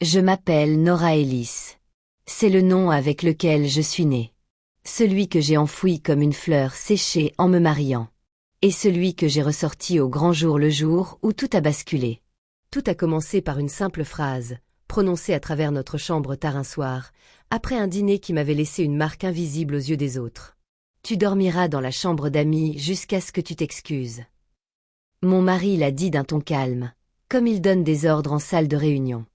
Je m'appelle Nora Ellis. C'est le nom avec lequel je suis née. Celui que j'ai enfoui comme une fleur séchée en me mariant. Et celui que j'ai ressorti au grand jour le jour où tout a basculé. Tout a commencé par une simple phrase, prononcée à travers notre chambre tard un soir, après un dîner qui m'avait laissé une marque invisible aux yeux des autres. Tu dormiras dans la chambre d'amis jusqu'à ce que tu t'excuses. Mon mari l'a dit d'un ton calme, comme il donne des ordres en salle de réunion.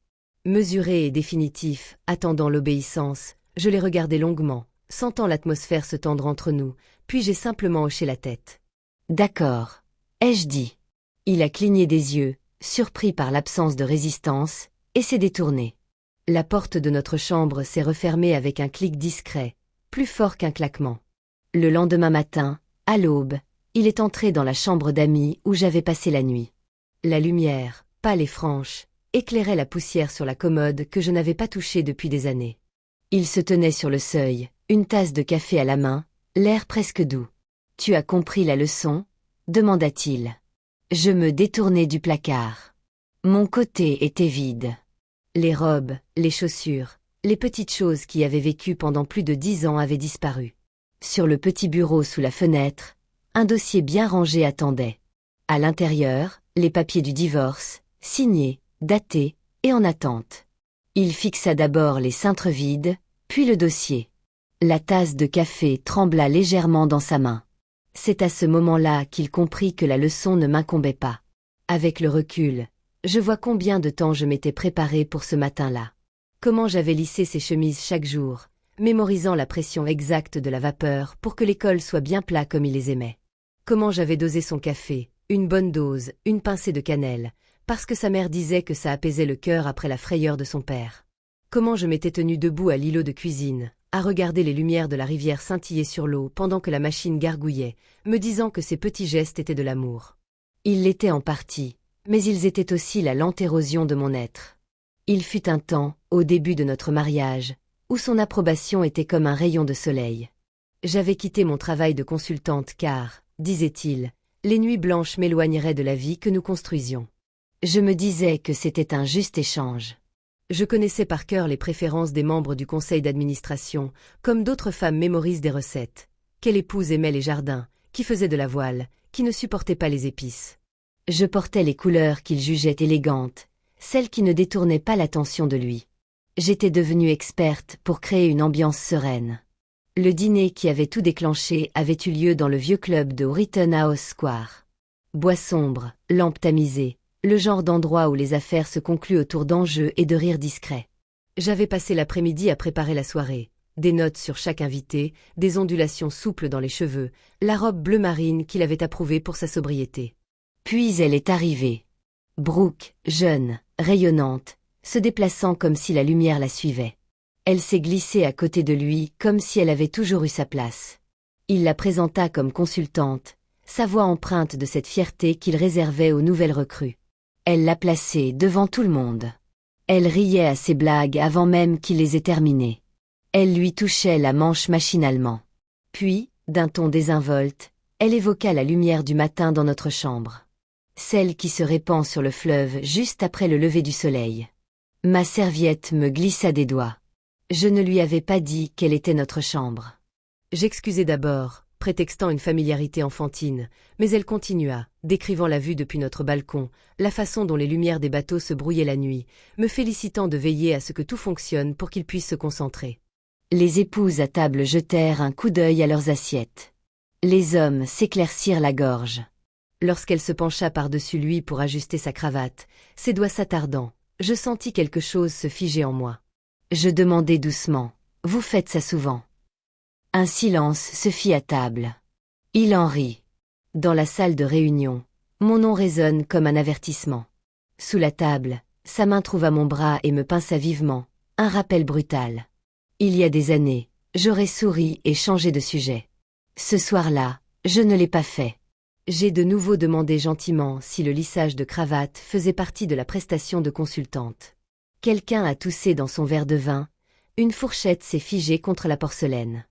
Mesuré et définitif, attendant l'obéissance, je l'ai regardé longuement, sentant l'atmosphère se tendre entre nous, puis j'ai simplement hoché la tête. D'accord, ai-je dit. Il a cligné des yeux, surpris par l'absence de résistance, et s'est détourné. La porte de notre chambre s'est refermée avec un clic discret, plus fort qu'un claquement. Le lendemain matin, à l'aube, il est entré dans la chambre d'amis où j'avais passé la nuit. La lumière, pâle et franche, éclairait la poussière sur la commode que je n'avais pas touchée depuis des années. Il se tenait sur le seuil, une tasse de café à la main, l'air presque doux. « Tu as compris la leçon ?» demanda-t-il. Je me détournai du placard. Mon côté était vide. Les robes, les chaussures, les petites choses qui avaient vécu pendant plus de 10 ans avaient disparu. Sur le petit bureau sous la fenêtre, un dossier bien rangé attendait. À l'intérieur, les papiers du divorce, signés, datés et en attente. Il fixa d'abord les cintres vides, puis le dossier. La tasse de café trembla légèrement dans sa main. C'est à ce moment-là qu'il comprit que la leçon ne m'incombait pas. Avec le recul, je vois combien de temps je m'étais préparé pour ce matin-là. Comment j'avais lissé ses chemises chaque jour, mémorisant la pression exacte de la vapeur pour que les cols soient bien plats comme il les aimait. Comment j'avais dosé son café, une bonne dose, une pincée de cannelle, parce que sa mère disait que ça apaisait le cœur après la frayeur de son père. Comment je m'étais tenu debout à l'îlot de cuisine, à regarder les lumières de la rivière scintiller sur l'eau pendant que la machine gargouillait, me disant que ces petits gestes étaient de l'amour. Ils l'étaient en partie, mais ils étaient aussi la lente érosion de mon être. Il fut un temps, au début de notre mariage, où son approbation était comme un rayon de soleil. J'avais quitté mon travail de consultante car, disait-il, les nuits blanches m'éloigneraient de la vie que nous construisions. Je me disais que c'était un juste échange. Je connaissais par cœur les préférences des membres du conseil d'administration, comme d'autres femmes mémorisent des recettes. Quelle épouse aimait les jardins, qui faisait de la voile, qui ne supportait pas les épices. Je portais les couleurs qu'il jugeait élégantes, celles qui ne détournaient pas l'attention de lui. J'étais devenue experte pour créer une ambiance sereine. Le dîner qui avait tout déclenché avait eu lieu dans le vieux club de Rittenhouse Square. Bois sombre, lampe tamisée, le genre d'endroit où les affaires se concluent autour d'enjeux et de rires discrets. J'avais passé l'après-midi à préparer la soirée, des notes sur chaque invité, des ondulations souples dans les cheveux, la robe bleu marine qu'il avait approuvée pour sa sobriété. Puis elle est arrivée. Brooke, jeune, rayonnante, se déplaçant comme si la lumière la suivait. Elle s'est glissée à côté de lui comme si elle avait toujours eu sa place. Il la présenta comme consultante, sa voix empreinte de cette fierté qu'il réservait aux nouvelles recrues. Elle l'a placée devant tout le monde. Elle riait à ses blagues avant même qu'il les ait terminées. Elle lui touchait la manche machinalement. Puis, d'un ton désinvolte, elle évoqua la lumière du matin dans notre chambre. Celle qui se répand sur le fleuve juste après le lever du soleil. Ma serviette me glissa des doigts. Je ne lui avais pas dit quelle était notre chambre. J'excusai d'abord, prétextant une familiarité enfantine, mais elle continua, décrivant la vue depuis notre balcon, la façon dont les lumières des bateaux se brouillaient la nuit, me félicitant de veiller à ce que tout fonctionne pour qu'ils puissent se concentrer. Les épouses à table jetèrent un coup d'œil à leurs assiettes. Les hommes s'éclaircirent la gorge. Lorsqu'elle se pencha par-dessus lui pour ajuster sa cravate, ses doigts s'attardant, je sentis quelque chose se figer en moi. Je demandai doucement, « Vous faites ça souvent ?» Un silence se fit à table. Il en rit. Dans la salle de réunion, mon nom résonne comme un avertissement. Sous la table, sa main trouva mon bras et me pinça vivement, un rappel brutal. Il y a des années, j'aurais souri et changé de sujet. Ce soir-là, je ne l'ai pas fait. J'ai de nouveau demandé gentiment si le lissage de cravate faisait partie de la prestation de consultante. Quelqu'un a toussé dans son verre de vin, une fourchette s'est figée contre la porcelaine.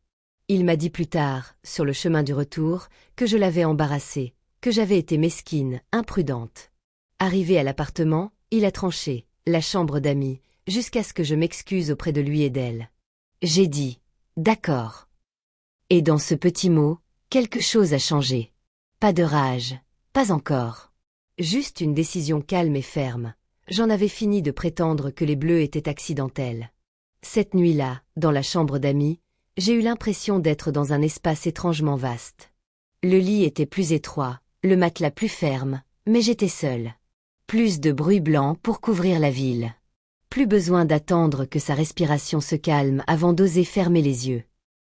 Il m'a dit plus tard, sur le chemin du retour, que je l'avais embarrassé, que j'avais été mesquine, imprudente. Arrivé à l'appartement, il a tranché, la chambre d'amis, jusqu'à ce que je m'excuse auprès de lui et d'elle. J'ai dit « D'accord ». Et dans ce petit mot, quelque chose a changé. Pas de rage, pas encore. Juste une décision calme et ferme. J'en avais fini de prétendre que les bleus étaient accidentels. Cette nuit-là, dans la chambre d'amis, j'ai eu l'impression d'être dans un espace étrangement vaste. Le lit était plus étroit, le matelas plus ferme, mais j'étais seule. Plus de bruit blanc pour couvrir la ville. Plus besoin d'attendre que sa respiration se calme avant d'oser fermer les yeux.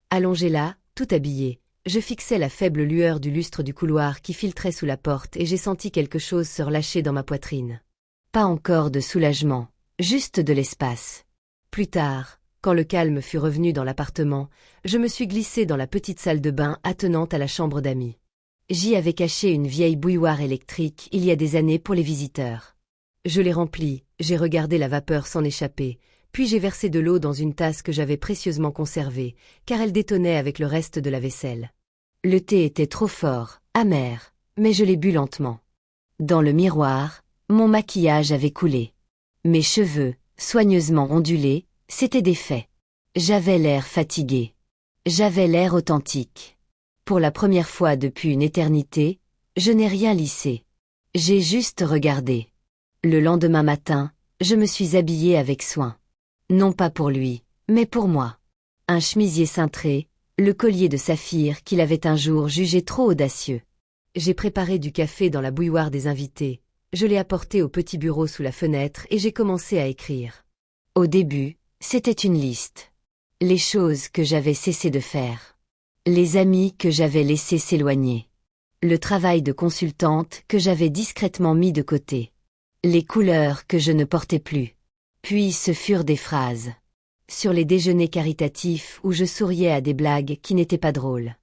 Allongée là, tout habillée, je fixais la faible lueur du lustre du couloir qui filtrait sous la porte et j'ai senti quelque chose se relâcher dans ma poitrine. Pas encore de soulagement, juste de l'espace. Plus tard, quand le calme fut revenu dans l'appartement, je me suis glissée dans la petite salle de bain attenante à la chambre d'amis. J'y avais caché une vieille bouilloire électrique il y a des années pour les visiteurs. Je l'ai remplie, j'ai regardé la vapeur s'en échapper, puis j'ai versé de l'eau dans une tasse que j'avais précieusement conservée, car elle détonnait avec le reste de la vaisselle. Le thé était trop fort, amer, mais je l'ai bu lentement. Dans le miroir, mon maquillage avait coulé. Mes cheveux, soigneusement ondulés, s'étaient défaits. J'avais l'air fatigué. J'avais l'air authentique. Pour la première fois depuis une éternité, je n'ai rien lissé. J'ai juste regardé. Le lendemain matin, je me suis habillée avec soin. Non pas pour lui, mais pour moi. Un chemisier cintré, le collier de saphir qu'il avait un jour jugé trop audacieux. J'ai préparé du café dans la bouilloire des invités, je l'ai apporté au petit bureau sous la fenêtre et j'ai commencé à écrire. Au début, c'était une liste. Les choses que j'avais cessé de faire. Les amis que j'avais laissés s'éloigner. Le travail de consultante que j'avais discrètement mis de côté. Les couleurs que je ne portais plus. Puis ce furent des phrases. Sur les déjeuners caritatifs où je souriais à des blagues qui n'étaient pas drôles.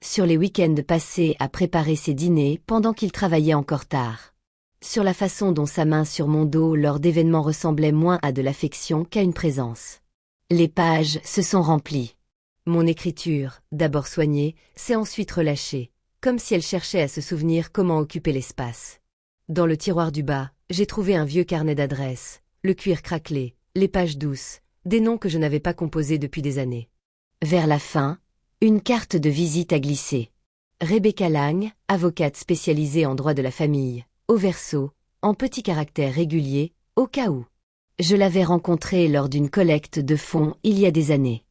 Sur les week-ends passés à préparer ses dîners pendant qu'il travaillait encore tard. Sur la façon dont sa main sur mon dos lors d'événements ressemblait moins à de l'affection qu'à une présence. Les pages se sont remplies. Mon écriture, d'abord soignée, s'est ensuite relâchée, comme si elle cherchait à se souvenir comment occuper l'espace. Dans le tiroir du bas, j'ai trouvé un vieux carnet d'adresses, le cuir craquelé, les pages douces, des noms que je n'avais pas composés depuis des années. Vers la fin, une carte de visite a glissé. Rebecca Lang, avocate spécialisée en droit de la famille, au verso, en petits caractères réguliers, au cas où. Je l'avais rencontrée lors d'une collecte de fonds il y a des années.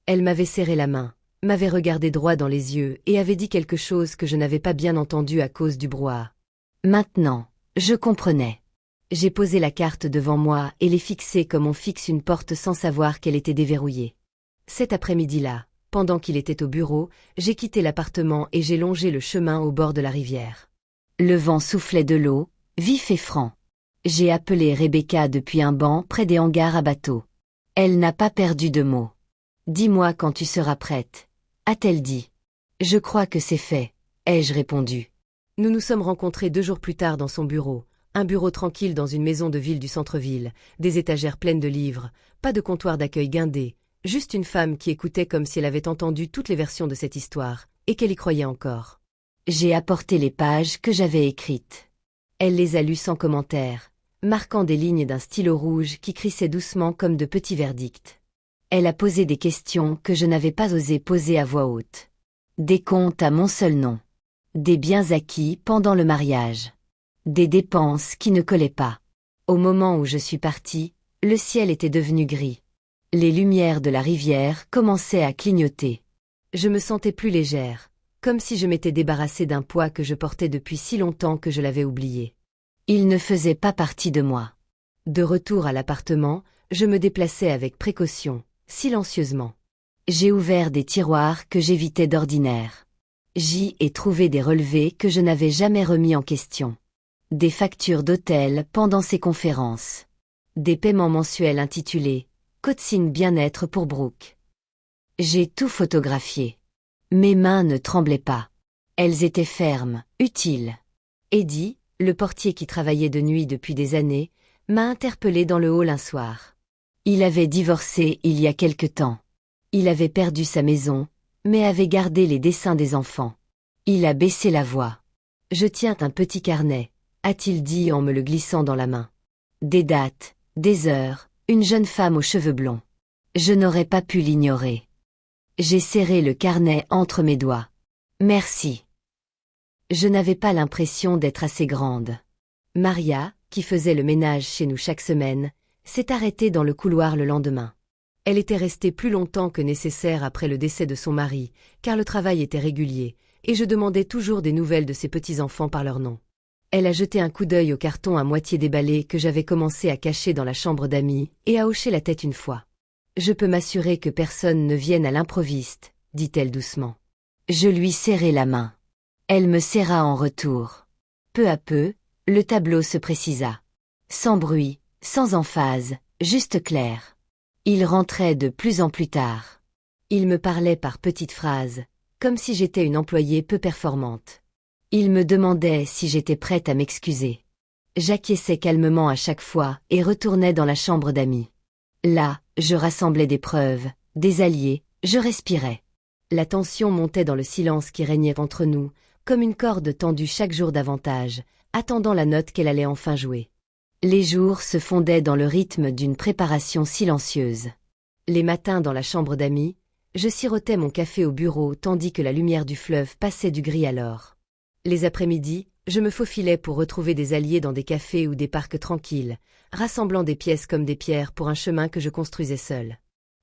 Elle m'avait serré la main, m'avait regardé droit dans les yeux et avait dit quelque chose que je n'avais pas bien entendu à cause du brouhaha. Maintenant, je comprenais. J'ai posé la carte devant moi et l'ai fixée comme on fixe une porte sans savoir qu'elle était déverrouillée. Cet après-midi-là, pendant qu'il était au bureau, j'ai quitté l'appartement et j'ai longé le chemin au bord de la rivière. Le vent soufflait de l'eau, vif et franc. J'ai appelé Rebecca depuis un banc près des hangars à bateaux. Elle n'a pas perdu de mots. « Dis-moi quand tu seras prête », a-t-elle dit. « Je crois que c'est fait », ai-je répondu. Nous nous sommes rencontrés 2 jours plus tard dans son bureau. Un bureau tranquille dans une maison de ville du centre-ville, des étagères pleines de livres, pas de comptoir d'accueil guindé, juste une femme qui écoutait comme si elle avait entendu toutes les versions de cette histoire, et qu'elle y croyait encore. J'ai apporté les pages que j'avais écrites. Elle les a lues sans commentaire, marquant des lignes d'un stylo rouge qui crissait doucement comme de petits verdicts. Elle a posé des questions que je n'avais pas osé poser à voix haute. Des comptes à mon seul nom. Des biens acquis pendant le mariage. Des dépenses qui ne collaient pas. Au moment où je suis partie, le ciel était devenu gris. Les lumières de la rivière commençaient à clignoter. Je me sentais plus légère, comme si je m'étais débarrassée d'un poids que je portais depuis si longtemps que je l'avais oublié. Il ne faisait pas partie de moi. De retour à l'appartement, je me déplaçais avec précaution, silencieusement. J'ai ouvert des tiroirs que j'évitais d'ordinaire. J'y ai trouvé des relevés que je n'avais jamais remis en question. Des factures d'hôtel pendant ses conférences. Des paiements mensuels intitulés « Coaching bien-être pour Brooke ». J'ai tout photographié. Mes mains ne tremblaient pas. Elles étaient fermes, utiles. Eddie, le portier qui travaillait de nuit depuis des années, m'a interpellé dans le hall un soir. Il avait divorcé il y a quelque temps. Il avait perdu sa maison, mais avait gardé les dessins des enfants. Il a baissé la voix. « Je tiens un petit carnet », a-t-il dit en me le glissant dans la main. Des dates, des heures, Une jeune femme aux cheveux blonds. Je n'aurais pas pu l'ignorer. J'ai serré le carnet entre mes doigts. Merci. Je n'avais pas l'impression d'être assez grande. Maria, qui faisait le ménage chez nous chaque semaine, s'est arrêtée dans le couloir le lendemain. Elle était restée plus longtemps que nécessaire après le décès de son mari, car le travail était régulier, et je demandais toujours des nouvelles de ses petits-enfants par leur nom. Elle a jeté un coup d'œil au carton à moitié déballé que j'avais commencé à cacher dans la chambre d'amis, et a hoché la tête une fois. « Je peux m'assurer que personne ne vienne à l'improviste, » dit-elle doucement. Je lui serrai la main. Elle me serra en retour. Peu à peu, le tableau se précisa. Sans bruit, sans emphase, juste clair. Il rentrait de plus en plus tard. Il me parlait par petites phrases, comme si j'étais une employée peu performante. Il me demandait si j'étais prête à m'excuser. J'acquiesçais calmement à chaque fois et retournais dans la chambre d'amis. Là, je rassemblais des preuves, des alliés, je respirais. La tension montait dans le silence qui régnait entre nous, comme une corde tendue chaque jour davantage, attendant la note qu'elle allait enfin jouer. Les jours se fondaient dans le rythme d'une préparation silencieuse. Les matins dans la chambre d'amis, je sirotais mon café au bureau tandis que la lumière du fleuve passait du gris à l'or. Les après-midi, je me faufilais pour retrouver des alliés dans des cafés ou des parcs tranquilles, rassemblant des pièces comme des pierres pour un chemin que je construisais seul.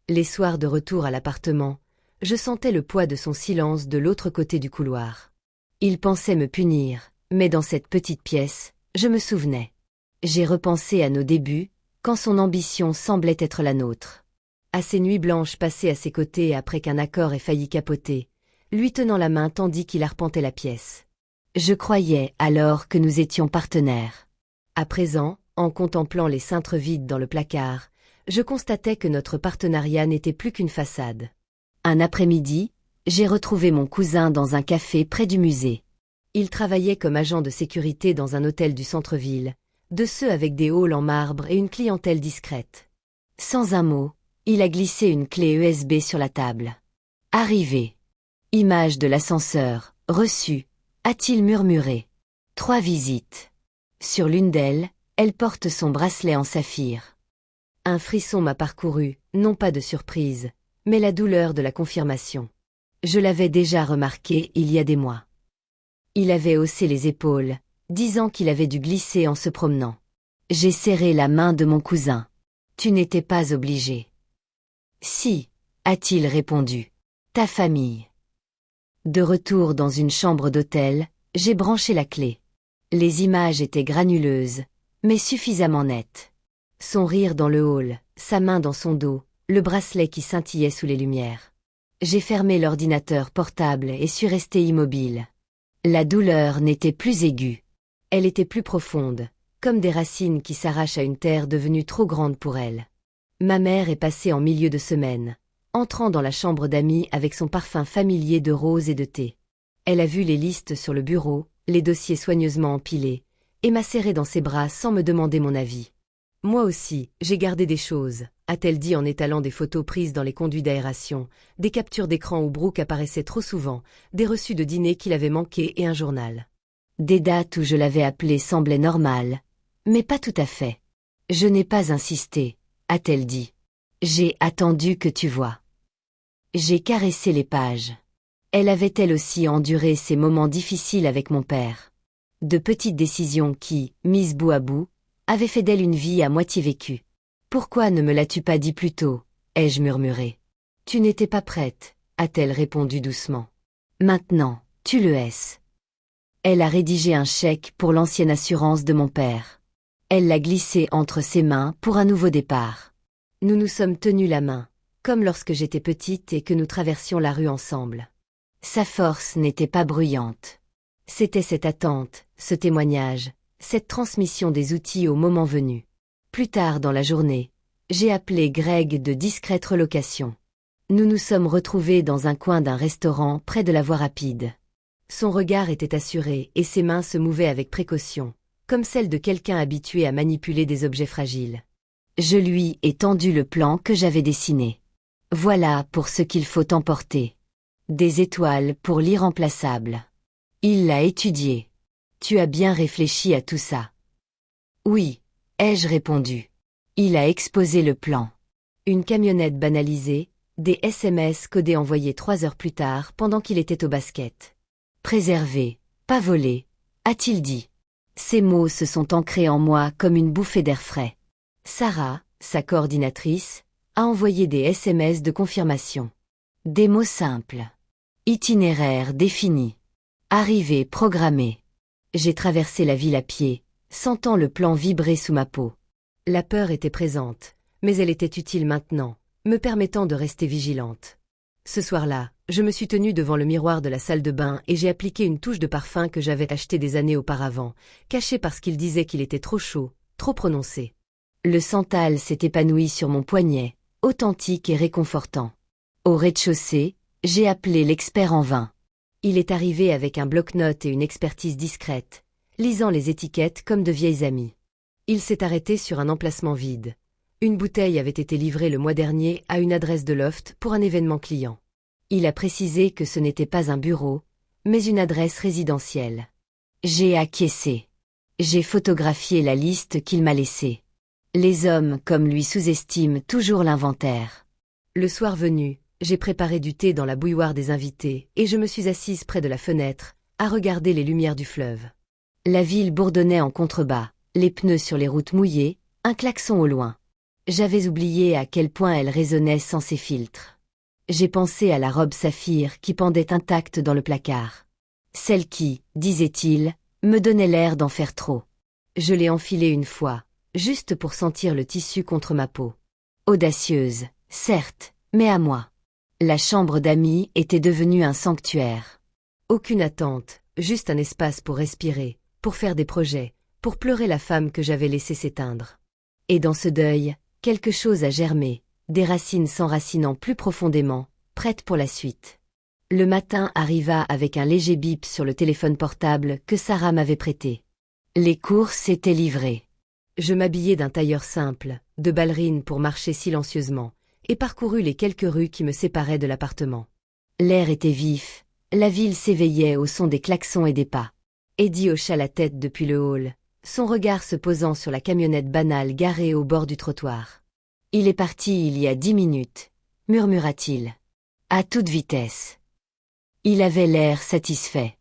Les soirs de retour à l'appartement, je sentais le poids de son silence de l'autre côté du couloir. Il pensait me punir, mais dans cette petite pièce, je me souvenais. J'ai repensé à nos débuts, quand son ambition semblait être la nôtre. À ces nuits blanches passées à ses côtés après qu'un accord ait failli capoter, lui tenant la main tandis qu'il arpentait la pièce. Je croyais alors que nous étions partenaires. À présent, en contemplant les cintres vides dans le placard, je constatais que notre partenariat n'était plus qu'une façade. Un après-midi, j'ai retrouvé mon cousin dans un café près du musée. Il travaillait comme agent de sécurité dans un hôtel du centre-ville, de ceux avec des halls en marbre et une clientèle discrète. Sans un mot, il a glissé une clé USB sur la table. Arrivé. Image de l'ascenseur, reçu, a-t-il murmuré. 3 visites. Sur l'une d'elles, elle porte son bracelet en saphir. Un frisson m'a parcouru, non pas de surprise, mais la douleur de la confirmation. Je l'avais déjà remarqué il y a des mois. Il avait haussé les épaules, disant qu'il avait dû glisser en se promenant. J'ai serré la main de mon cousin. Tu n'étais pas obligé. Si, a-t-il répondu. Ta famille. De retour dans une chambre d'hôtel, j'ai branché la clé. Les images étaient granuleuses, mais suffisamment nettes. Son rire dans le hall, sa main dans son dos, le bracelet qui scintillait sous les lumières. J'ai fermé l'ordinateur portable et suis resté immobile. La douleur n'était plus aiguë. Elle était plus profonde, comme des racines qui s'arrachent à une terre devenue trop grande pour elle. Ma mère est passée en milieu de semaine, entrant dans la chambre d'amis avec son parfum familier de rose et de thé. Elle a vu les listes sur le bureau, les dossiers soigneusement empilés, et m'a serré dans ses bras sans me demander mon avis. Moi aussi, j'ai gardé des choses, a-t-elle dit en étalant des photos prises dans les conduits d'aération, des captures d'écran où Brooke apparaissait trop souvent, des reçus de dîner qu'il avait manqués et un journal. Des dates où je l'avais appelé semblaient normales, mais pas tout à fait. Je n'ai pas insisté, a-t-elle dit. J'ai attendu que tu vois. J'ai caressé les pages. Elle avait elle aussi enduré ces moments difficiles avec mon père. De petites décisions qui, mises bout à bout, avaient fait d'elle une vie à moitié vécue. Pourquoi ne me l'as-tu pas dit plus tôt, ai-je murmuré. Tu n'étais pas prête, a-t-elle répondu doucement. Maintenant, tu le es. Elle a rédigé un chèque pour l'ancienne assurance de mon père. Elle l'a glissé entre ses mains pour un nouveau départ. Nous nous sommes tenus la main, comme lorsque j'étais petite et que nous traversions la rue ensemble. Sa force n'était pas bruyante. C'était cette attente, ce témoignage, cette transmission des outils au moment venu. Plus tard dans la journée, j'ai appelé Greg de discrète relocation. Nous nous sommes retrouvés dans un coin d'un restaurant près de la voie rapide. Son regard était assuré et ses mains se mouvaient avec précaution, comme celles de quelqu'un habitué à manipuler des objets fragiles. Je lui ai tendu le plan que j'avais dessiné. Voilà pour ce qu'il faut emporter. Des étoiles pour l'irremplaçable. Il l'a étudié. Tu as bien réfléchi à tout ça. Oui, ai-je répondu. Il a exposé le plan. Une camionnette banalisée, des SMS codés envoyés 3 heures plus tard pendant qu'il était au basket. Préservé, pas volé, a-t-il dit. Ces mots se sont ancrés en moi comme une bouffée d'air frais. Sarah, sa coordinatrice, a envoyé des SMS de confirmation. Des mots simples. Itinéraire défini. Arrivée programmée. J'ai traversé la ville à pied, sentant le plan vibrer sous ma peau. La peur était présente, mais elle était utile maintenant, me permettant de rester vigilante. Ce soir-là, je me suis tenue devant le miroir de la salle de bain et j'ai appliqué une touche de parfum que j'avais acheté des années auparavant, cachée parce qu'il disait qu'il était trop chaud, trop prononcé. Le santal s'est épanoui sur mon poignet, authentique et réconfortant. Au rez-de-chaussée, j'ai appelé l'expert en vin. Il est arrivé avec un bloc-notes et une expertise discrète, lisant les étiquettes comme de vieilles amies. Il s'est arrêté sur un emplacement vide. Une bouteille avait été livrée le mois dernier à une adresse de loft pour un événement client. Il a précisé que ce n'était pas un bureau, mais une adresse résidentielle. J'ai acquiescé. J'ai photographié la liste qu'il m'a laissée. Les hommes comme lui sous-estiment toujours l'inventaire. Le soir venu, j'ai préparé du thé dans la bouilloire des invités et je me suis assise près de la fenêtre, à regarder les lumières du fleuve. La ville bourdonnait en contrebas, les pneus sur les routes mouillées, un klaxon au loin. J'avais oublié à quel point elle résonnait sans ses filtres. J'ai pensé à la robe saphir qui pendait intacte dans le placard. Celle qui, disait-il, me donnait l'air d'en faire trop. Je l'ai enfilée une fois, juste pour sentir le tissu contre ma peau. Audacieuse, certes, mais à moi. La chambre d'amis était devenue un sanctuaire. Aucune attente, juste un espace pour respirer, pour faire des projets, pour pleurer la femme que j'avais laissée s'éteindre. Et dans ce deuil, quelque chose a germé, des racines s'enracinant plus profondément, prêtes pour la suite. Le matin arriva avec un léger bip sur le téléphone portable que Sarah m'avait prêté. Les courses étaient livrées. Je m'habillai d'un tailleur simple, de ballerine pour marcher silencieusement, et parcourus les quelques rues qui me séparaient de l'appartement. L'air était vif, la ville s'éveillait au son des klaxons et des pas. Eddie hocha la tête depuis le hall, son regard se posant sur la camionnette banale garée au bord du trottoir. « Il est parti il y a 10 minutes, murmura-t-il. À toute vitesse. » Il avait l'air satisfait.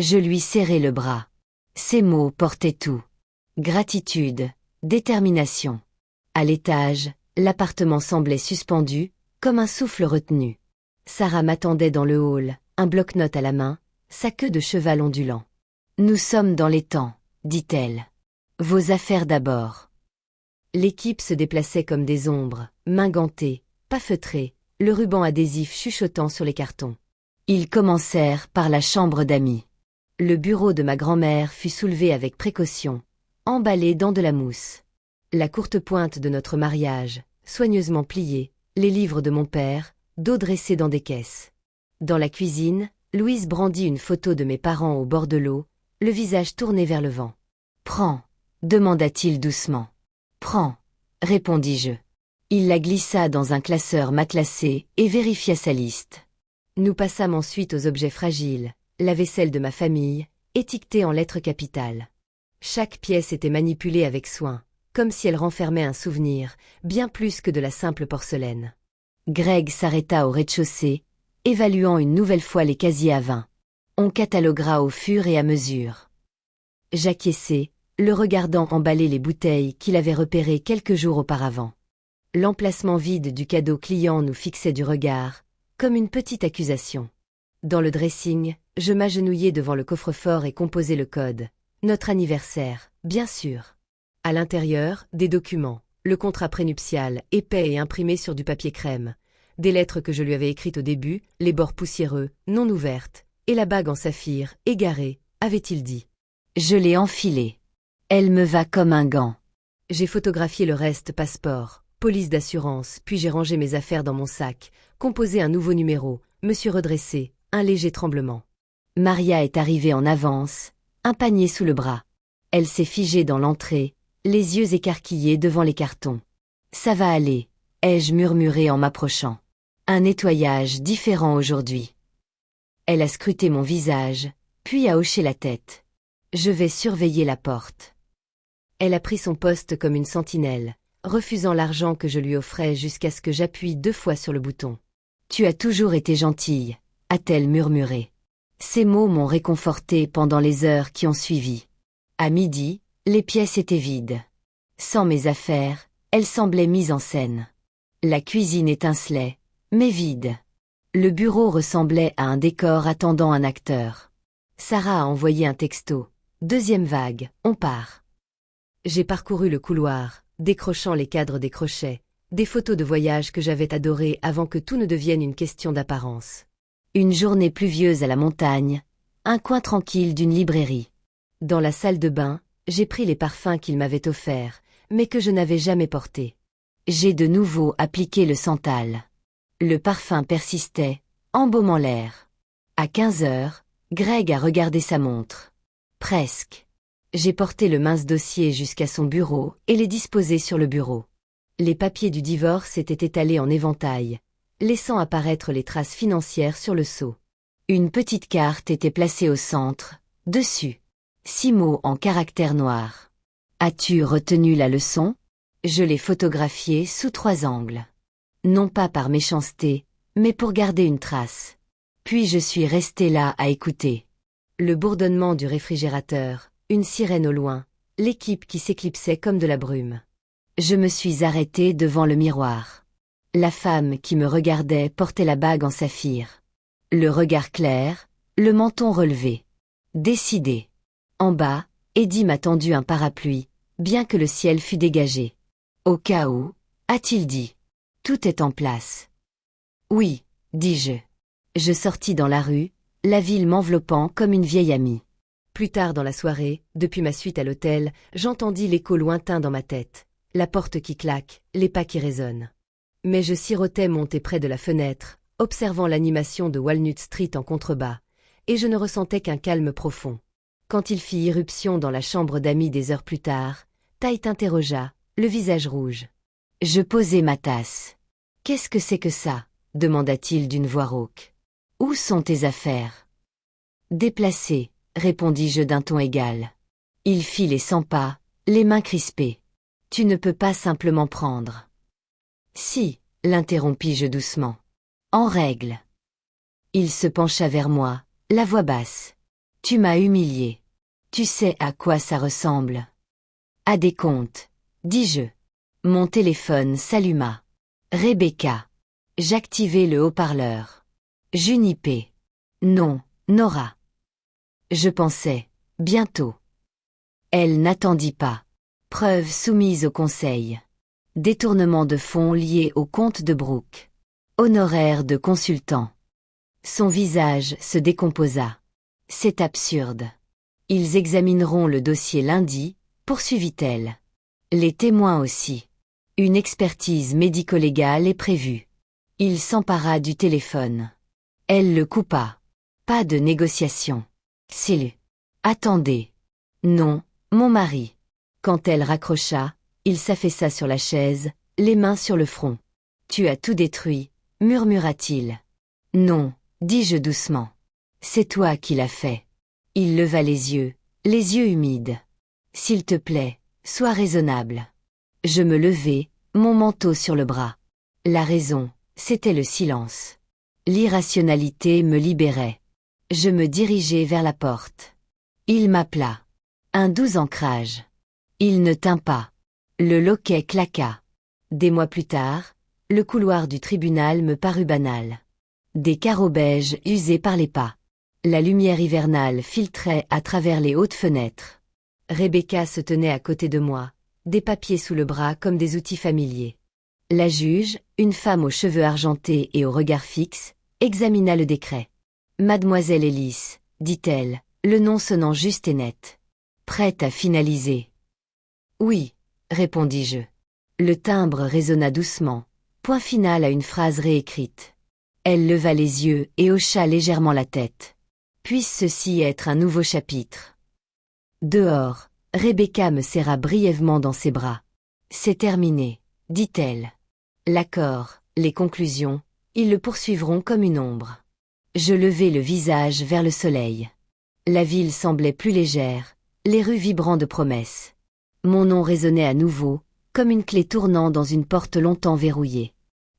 Je lui serrai le bras. Ses mots portaient tout. Gratitude, détermination. À l'étage, l'appartement semblait suspendu, comme un souffle retenu. Sarah m'attendait dans le hall, un bloc-notes à la main, sa queue de cheval ondulant. « Nous sommes dans les temps, dit-elle. Vos affaires d'abord. » L'équipe se déplaçait comme des ombres, mains gantées, pas feutrées, le ruban adhésif chuchotant sur les cartons. Ils commencèrent par la chambre d'amis. Le bureau de ma grand-mère fut soulevé avec précaution, emballé dans de la mousse. La courte pointe de notre mariage, soigneusement pliée, les livres de mon père, dos dressés dans des caisses. Dans la cuisine, Louise brandit une photo de mes parents au bord de l'eau, le visage tourné vers le vent. « Prends » demanda-t-il doucement. « Prends » répondis-je. Il la glissa dans un classeur matelassé et vérifia sa liste. Nous passâmes ensuite aux objets fragiles, la vaisselle de ma famille, étiquetée en lettres capitales. Chaque pièce était manipulée avec soin, comme si elle renfermait un souvenir, bien plus que de la simple porcelaine. Greg s'arrêta au rez-de-chaussée, évaluant une nouvelle fois les casiers à vin. On cataloguera au fur et à mesure. J'acquiesçai, le regardant emballer les bouteilles qu'il avait repérées quelques jours auparavant. L'emplacement vide du cadeau client nous fixait du regard, comme une petite accusation. Dans le dressing, je m'agenouillai devant le coffre-fort et composai le code. Notre anniversaire, bien sûr. À l'intérieur, des documents, le contrat prénuptial, épais et imprimé sur du papier crème, des lettres que je lui avais écrites au début, les bords poussiéreux, non ouvertes, et la bague en saphir, égarée, avait-il dit. Je l'ai enfilée. Elle me va comme un gant. J'ai photographié le reste passeport, police d'assurance, puis j'ai rangé mes affaires dans mon sac, composé un nouveau numéro, me suis redressé, un léger tremblement. Maria est arrivée en avance, un panier sous le bras. Elle s'est figée dans l'entrée, les yeux écarquillés devant les cartons. « Ça va aller », ai-je murmuré en m'approchant. Un nettoyage différent aujourd'hui. Elle a scruté mon visage, puis a hoché la tête. Je vais surveiller la porte. Elle a pris son poste comme une sentinelle, refusant l'argent que je lui offrais jusqu'à ce que j'appuie 2 fois sur le bouton. « Tu as toujours été gentille », a-t-elle murmuré. Ces mots m'ont réconforté pendant les heures qui ont suivi. À midi, les pièces étaient vides. Sans mes affaires, elles semblaient mises en scène. La cuisine étincelait, mais vide. Le bureau ressemblait à un décor attendant un acteur. Sarah a envoyé un texto. « Deuxième vague, on part ». J'ai parcouru le couloir, décrochant les cadres des crochets, des photos de voyage que j'avais adorées avant que tout ne devienne une question d'apparence. Une journée pluvieuse à la montagne, un coin tranquille d'une librairie. Dans la salle de bain, j'ai pris les parfums qu'il m'avait offerts, mais que je n'avais jamais portés. J'ai de nouveau appliqué le santal. Le parfum persistait, embaumant l'air. À 15 heures, Greg a regardé sa montre. Presque. J'ai porté le mince dossier jusqu'à son bureau et l'ai disposé sur le bureau. Les papiers du divorce étaient étalés en éventail, laissant apparaître les traces financières sur le sceau. Une petite carte était placée au centre, dessus. 6 mots en caractères noirs. As-tu retenu la leçon? Je l'ai photographiée sous 3 angles. Non pas par méchanceté, mais pour garder une trace. Puis je suis resté là à écouter. Le bourdonnement du réfrigérateur, une sirène au loin, l'équipe qui s'éclipsait comme de la brume. Je me suis arrêté devant le miroir. La femme qui me regardait portait la bague en saphir. Le regard clair, le menton relevé. Décidé. En bas, Eddie m'a tendu un parapluie, bien que le ciel fût dégagé. Au cas où, a-t-il dit. Tout est en place. Oui, dis-je. Je sortis dans la rue, la ville m'enveloppant comme une vieille amie. Plus tard dans la soirée, depuis ma suite à l'hôtel, j'entendis l'écho lointain dans ma tête, la porte qui claque, les pas qui résonnent. Mais je sirotais monté près de la fenêtre, observant l'animation de Walnut Street en contrebas, et je ne ressentais qu'un calme profond. Quand il fit irruption dans la chambre d'amis des heures plus tard, Tait interrogea, le visage rouge. Je posai ma tasse. « Qu'est-ce que c'est que ça ?» demanda-t-il d'une voix rauque. « Où sont tes affaires ?» Déplacées, répondis-je d'un ton égal. Il fit les 100 pas, les mains crispées. « Tu ne peux pas simplement prendre. »« Si, l'interrompis-je doucement. En règle. » Il se pencha vers moi, la voix basse. « Tu m'as humilié. Tu sais à quoi ça ressemble. »« À des comptes, dis-je. » Mon téléphone s'alluma. Rebecca. J'activai le haut-parleur. Junipé. Non, Nora. Je pensais, bientôt. Elle n'attendit pas. Preuve soumise au conseil. Détournement de fonds lié au compte de Brooke. Honoraire de consultant. Son visage se décomposa. C'est absurde. Ils examineront le dossier lundi, poursuivit-elle. Les témoins aussi. Une expertise médico-légale est prévue. Il s'empara du téléphone. Elle le coupa. Pas de négociation. S'il. Attendez. Non, mon mari. Quand elle raccrocha, il s'affaissa sur la chaise, les mains sur le front. Tu as tout détruit, murmura-t-il. Non, dis-je doucement. C'est toi qui l'as fait. Il leva les yeux humides. S'il te plaît, sois raisonnable. Je me levai, mon manteau sur le bras. La raison, c'était le silence. L'irrationalité me libérait. Je me dirigeai vers la porte. Il m'appela. Un doux ancrage. Il ne tint pas. Le loquet claqua. Des mois plus tard, le couloir du tribunal me parut banal. Des carreaux beiges usés par les pas. La lumière hivernale filtrait à travers les hautes fenêtres. Rebecca se tenait à côté de moi, des papiers sous le bras comme des outils familiers. La juge, une femme aux cheveux argentés et au regard fixe, examina le décret. « Mademoiselle Ellis », dit-elle, le nom sonnant juste et net. « Prête à finaliser ?» « Oui », répondis-je. Le timbre résonna doucement, point final à une phrase réécrite. Elle leva les yeux et hocha légèrement la tête. Puisse ceci être un nouveau chapitre. Dehors, Rebecca me serra brièvement dans ses bras. « C'est terminé », dit-elle. L'accord, les conclusions, ils le poursuivront comme une ombre. Je levai le visage vers le soleil. La ville semblait plus légère, les rues vibrant de promesses. Mon nom résonnait à nouveau, comme une clé tournant dans une porte longtemps verrouillée.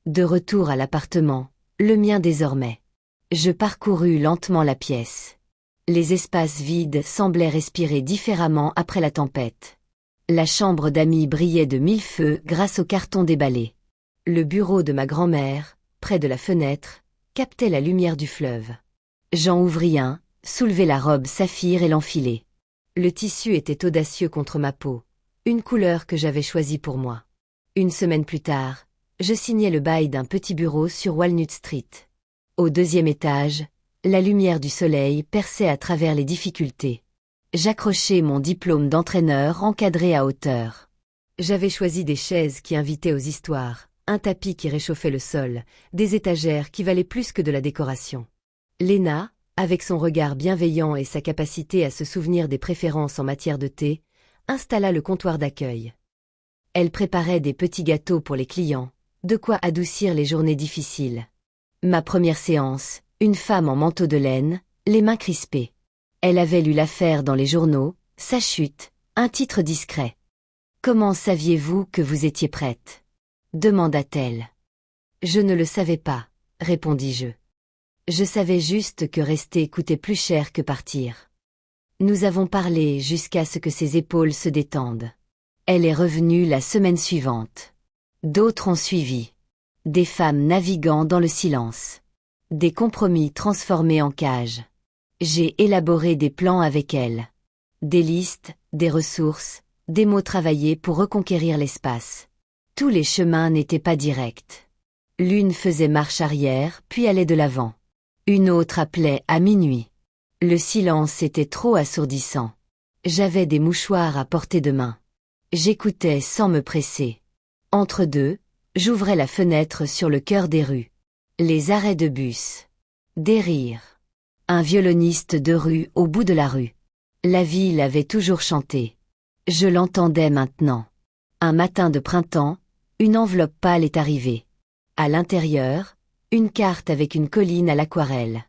De retour à l'appartement, le mien désormais. Je parcourus lentement la pièce. Les espaces vides semblaient respirer différemment après la tempête. La chambre d'amis brillait de mille feux grâce au carton déballé. Le bureau de ma grand-mère, près de la fenêtre, captait la lumière du fleuve. J'en ouvris un, soulevai la robe saphir et l'enfilai. Le tissu était audacieux contre ma peau, une couleur que j'avais choisie pour moi. Une semaine plus tard, je signai le bail d'un petit bureau sur Walnut Street. Au 2e étage, la lumière du soleil perçait à travers les difficultés. J'accrochai mon diplôme d'entraîneur encadré à hauteur. J'avais choisi des chaises qui invitaient aux histoires, un tapis qui réchauffait le sol, des étagères qui valaient plus que de la décoration. Léna, avec son regard bienveillant et sa capacité à se souvenir des préférences en matière de thé, installa le comptoir d'accueil. Elle préparait des petits gâteaux pour les clients, de quoi adoucir les journées difficiles. Ma première séance, une femme en manteau de laine, les mains crispées. Elle avait lu l'affaire dans les journaux, sa chute, un titre discret. « Comment saviez-vous que vous étiez prête ?» demanda-t-elle. « Je ne le savais pas, » répondis-je. Je savais juste que rester coûtait plus cher que partir. Nous avons parlé jusqu'à ce que ses épaules se détendent. Elle est revenue la semaine suivante. D'autres ont suivi. Des femmes naviguant dans le silence. Des compromis transformés en cages. J'ai élaboré des plans avec elle. Des listes, des ressources, des mots travaillés pour reconquérir l'espace. Tous les chemins n'étaient pas directs. L'une faisait marche arrière, puis allait de l'avant. Une autre appelait à minuit. Le silence était trop assourdissant. J'avais des mouchoirs à portée de main. J'écoutais sans me presser. Entre deux, j'ouvrais la fenêtre sur le cœur des rues. Les arrêts de bus. Des rires. Un violoniste de rue au bout de la rue. La ville avait toujours chanté. Je l'entendais maintenant. Un matin de printemps, une enveloppe pâle est arrivée. À l'intérieur, une carte avec une colline à l'aquarelle.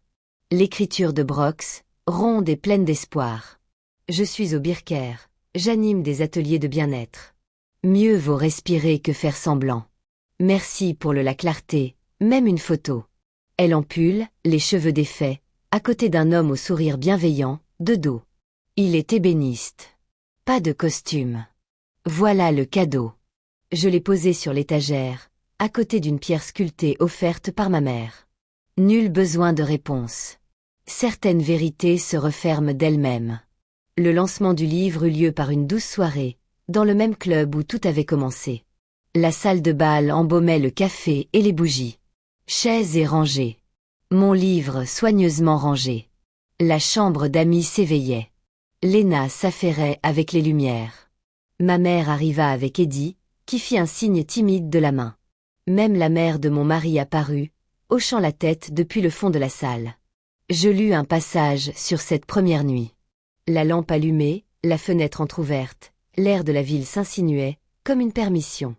L'écriture de Brox, ronde et pleine d'espoir. Je suis au Birker, j'anime des ateliers de bien-être. Mieux vaut respirer que faire semblant. Merci pour la clarté, même une photo. Elle en pull, les cheveux défaits, à côté d'un homme au sourire bienveillant, de dos. Il est ébéniste. Pas de costume. Voilà le cadeau. Je l'ai posé sur l'étagère, à côté d'une pierre sculptée offerte par ma mère. Nul besoin de réponse. Certaines vérités se referment d'elles-mêmes. Le lancement du livre eut lieu par une douce soirée, dans le même club où tout avait commencé. La salle de bal embaumait le café et les bougies. Chaises et rangées. Mon livre soigneusement rangé. La chambre d'amis s'éveillait. Léna s'affairait avec les lumières. Ma mère arriva avec Eddie, qui fit un signe timide de la main. Même la mère de mon mari apparut, hochant la tête depuis le fond de la salle. Je lus un passage sur cette première nuit. La lampe allumée, la fenêtre entr'ouverte, l'air de la ville s'insinuait, comme une permission.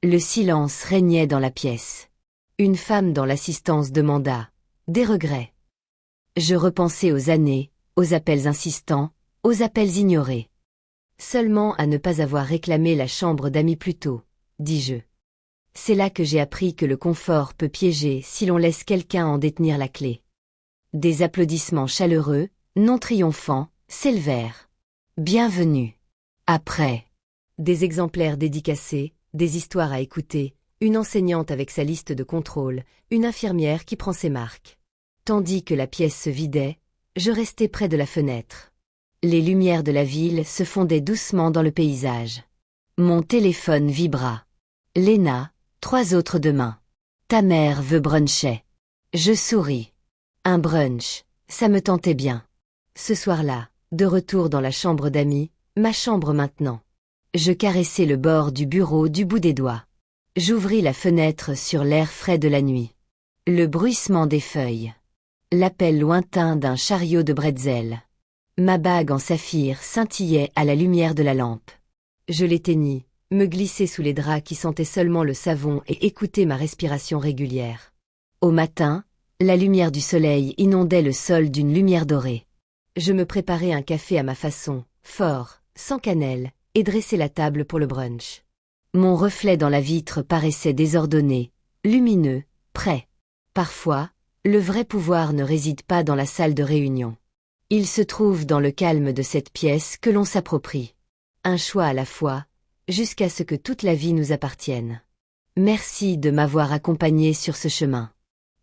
Le silence régnait dans la pièce. Une femme dans l'assistance demanda. Des regrets. Je repensai aux années, aux appels insistants, aux appels ignorés. Seulement à ne pas avoir réclamé la chambre d'amis plus tôt, dis-je. C'est là que j'ai appris que le confort peut piéger si l'on laisse quelqu'un en détenir la clé. Des applaudissements chaleureux, non triomphants, s'élevèrent. Bienvenue. Après. Des exemplaires dédicacés, des histoires à écouter, une enseignante avec sa liste de contrôle, une infirmière qui prend ses marques. Tandis que la pièce se vidait, je restais près de la fenêtre. Les lumières de la ville se fondaient doucement dans le paysage. Mon téléphone vibra. Léna, 3 autres demain. Ta mère veut bruncher. Je souris. Un brunch, ça me tentait bien. Ce soir-là, de retour dans la chambre d'amis, ma chambre maintenant. Je caressai le bord du bureau du bout des doigts. J'ouvris la fenêtre sur l'air frais de la nuit. Le bruissement des feuilles. L'appel lointain d'un chariot de bretzel. Ma bague en saphir scintillait à la lumière de la lampe. Je l'éteignis, me glissai sous les draps qui sentaient seulement le savon et écoutai ma respiration régulière. Au matin, la lumière du soleil inondait le sol d'une lumière dorée. Je me préparai un café à ma façon, fort, sans cannelle, et dressai la table pour le brunch. Mon reflet dans la vitre paraissait désordonné, lumineux, prêt. Parfois, le vrai pouvoir ne réside pas dans la salle de réunion. Il se trouve dans le calme de cette pièce que l'on s'approprie. Un choix à la fois, jusqu'à ce que toute la vie nous appartienne. Merci de m'avoir accompagné sur ce chemin.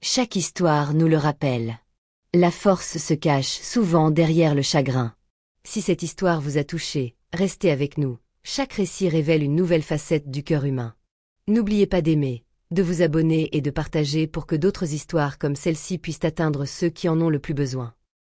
Chaque histoire nous le rappelle. La force se cache souvent derrière le chagrin. Si cette histoire vous a touché, restez avec nous. Chaque récit révèle une nouvelle facette du cœur humain. N'oubliez pas d'aimer, de vous abonner et de partager pour que d'autres histoires comme celle-ci puissent atteindre ceux qui en ont le plus besoin.